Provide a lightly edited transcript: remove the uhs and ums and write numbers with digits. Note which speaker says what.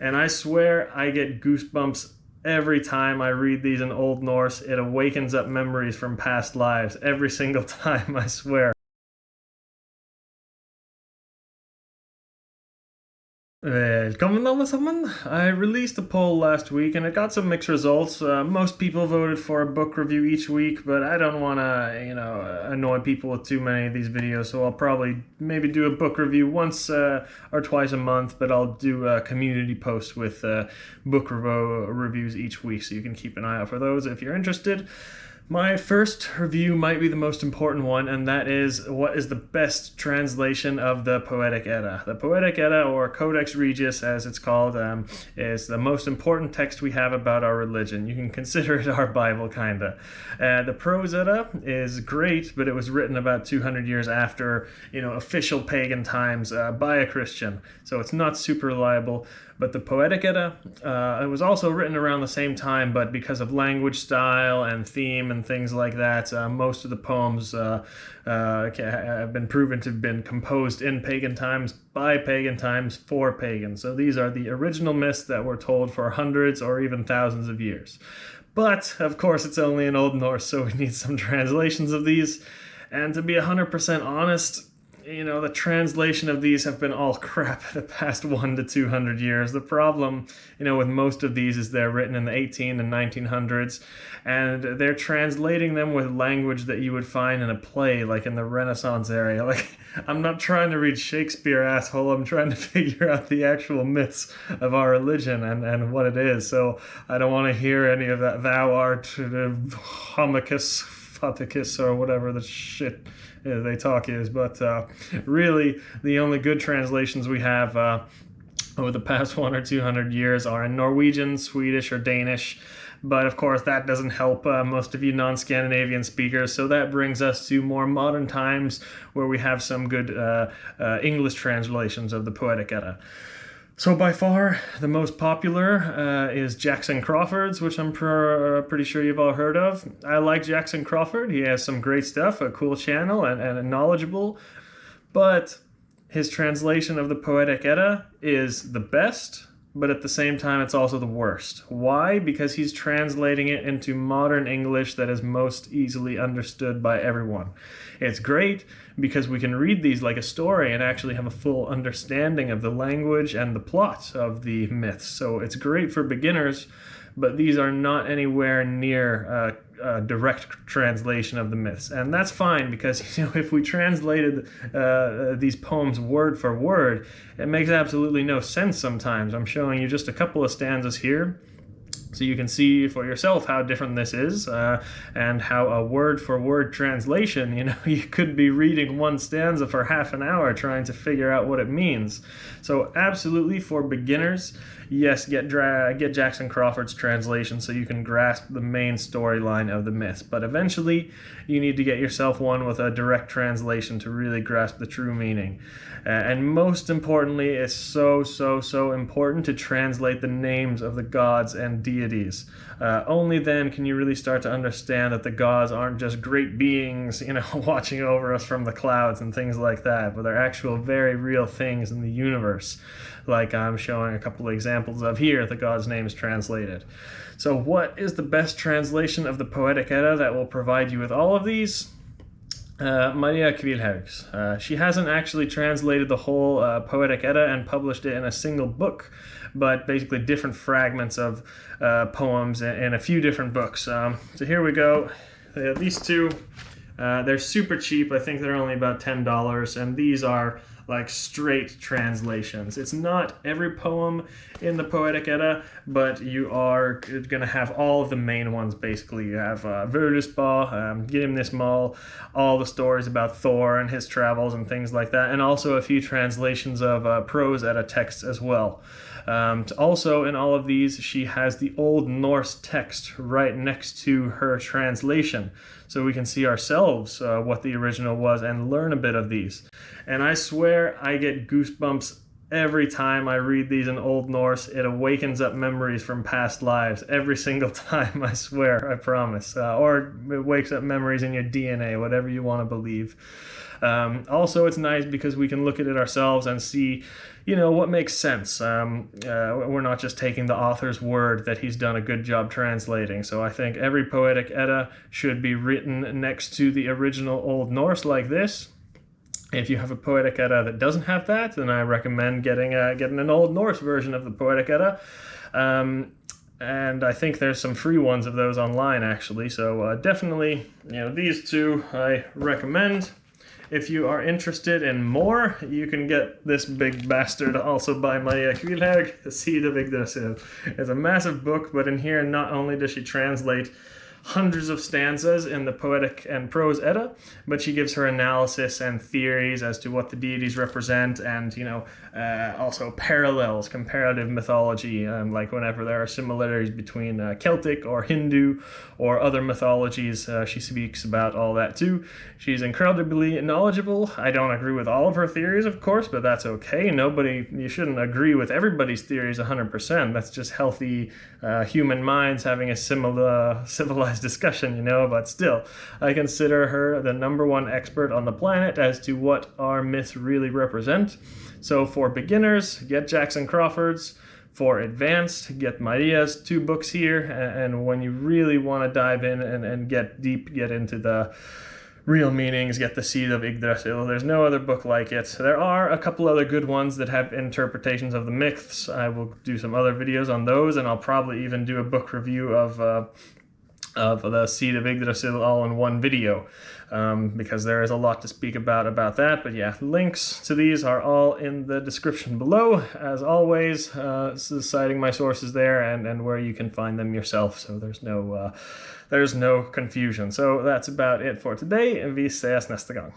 Speaker 1: And I swear I get goosebumps every time I read these in Old Norse. It awakens up memories from past lives every single time, I swear. Velkommen alle sammen. I released a poll last week and it got some mixed results. Most people voted for a book review each week, but I don't want to, annoy people with too many of these videos, so I'll probably maybe do a book review once or twice a month, but I'll do a community post with book reviews each week, so you can keep an eye out for those if you're interested. My first review might be the most important one, and that is what is the best translation of the Poetic Edda. The Poetic Edda, or Codex Regius as it's called, is the most important text we have about our religion. You can consider it our Bible, kinda. The Prose Edda is great, but it was written about 200 years after, official pagan times by a Christian, so it's not super reliable. But the Poetic Edda, it was also written around the same time, but because of language style and theme and things like that, most of the poems have been proven to have been composed in pagan times, by pagan times, for pagans. So these are the original myths that were told for hundreds or even thousands of years. But, of course, it's only in Old Norse, so we need some translations of these. And to be 100% honest, the translation of these have been all crap the past 100 to 200 years. The problem, with most of these is they're written in the 18 and 1900s, and they're translating them with language that you would find in a play, like in the Renaissance area. Like, I'm not trying to read Shakespeare, asshole. I'm trying to figure out the actual myths of our religion and what it is. So I don't want to hear any of that thou art homicus faticus or whatever the shit they talk is, but really the only good translations we have over the past 100 or 200 years are in Norwegian, Swedish, or Danish. But of course that doesn't help most of you non-Scandinavian speakers, so that brings us to more modern times where we have some good English translations of the Poetic Edda. So by far, the most popular is Jackson Crawford's, which I'm pretty sure you've all heard of. I like Jackson Crawford. He has some great stuff, a cool channel, and knowledgeable. But his translation of the Poetic Edda is the best, but at the same time it's also the worst. Why? Because he's translating it into modern English that is most easily understood by everyone. It's great because we can read these like a story and actually have a full understanding of the language and the plot of the myths. So it's great for beginners, but these are not anywhere near a direct translation of the myths. And that's fine, because if we translated these poems word for word, it makes absolutely no sense sometimes. I'm showing you just a couple of stanzas here, so you can see for yourself how different this is, and how a word-for-word translation, you could be reading one stanza for half an hour trying to figure out what it means. So absolutely, for beginners, yes, get Jackson Crawford's translation so you can grasp the main storyline of the myths. But eventually, you need to get yourself one with a direct translation to really grasp the true meaning. And most importantly, it's so important to translate the names of the gods and deities. Only then can you really start to understand that the gods aren't just great beings, watching over us from the clouds and things like that, but they're actual very real things in the universe, like I'm showing a couple of examples of here, the god's names translated. So what is the best translation of the Poetic Edda that will provide you with all of these? Maria Kvilhaugs. She hasn't actually translated the whole Poetic Edda and published it in a single book, but basically different fragments of poems in a few different books. So here we go. These two, they're super cheap. I think they're only about $10, and these are like straight translations. It's not every poem in the Poetic Edda, but you are going to have all of the main ones basically. You have Völuspá, Grimnismal, all the stories about Thor and his travels and things like that, and also a few translations of Prose Edda texts as well. Also in all of these, she has the Old Norse text right next to her translation, so we can see ourselves what the original was and learn a bit of these. And I swear I get goosebumps every time I read these in Old Norse, it awakens up memories from past lives. Every single time, I swear, I promise. Or it wakes up memories in your DNA, whatever you want to believe. Also, it's nice because we can look at it ourselves and see, what makes sense. We're not just taking the author's word that he's done a good job translating. So I think every Poetic Edda should be written next to the original Old Norse like this. If you have a Poetic Edda that doesn't have that, then I recommend getting an Old Norse version of the Poetic Edda. And I think there's some free ones of those online, actually. So definitely, these two I recommend. If you are interested in more, you can get this big bastard also by Maria Kvilhaug, The Seed of Yggdrasil. It's a massive book, but in here not only does she translate hundreds of stanzas in the Poetic and Prose Edda, but she gives her analysis and theories as to what the deities represent, and also parallels, comparative mythology, like whenever there are similarities between Celtic or Hindu or other mythologies, she speaks about all that too. She's incredibly knowledgeable. I don't agree with all of her theories, of course, but that's okay. You shouldn't agree with everybody's theories 100%. That's just healthy human minds having a civilized discussion, but still, I consider her the #1 expert on the planet as to what our myths really represent. So for beginners, get Jackson Crawfords. For advanced, get Maria's 2 books here, and when you really want to dive in and get deep, get into the real meanings, get The Seed of Yggdrasil. There's no other book like it. There are a couple other good ones that have interpretations of the myths. I will do some other videos on those, and I'll probably even do a book review of The Seed of Yggdrasil all in one video, because there is a lot to speak about that. But yeah, links to these are all in the description below, as always, citing my sources there and where you can find them yourself, so there's no confusion. So that's about it for today. Vi ses nästa gång.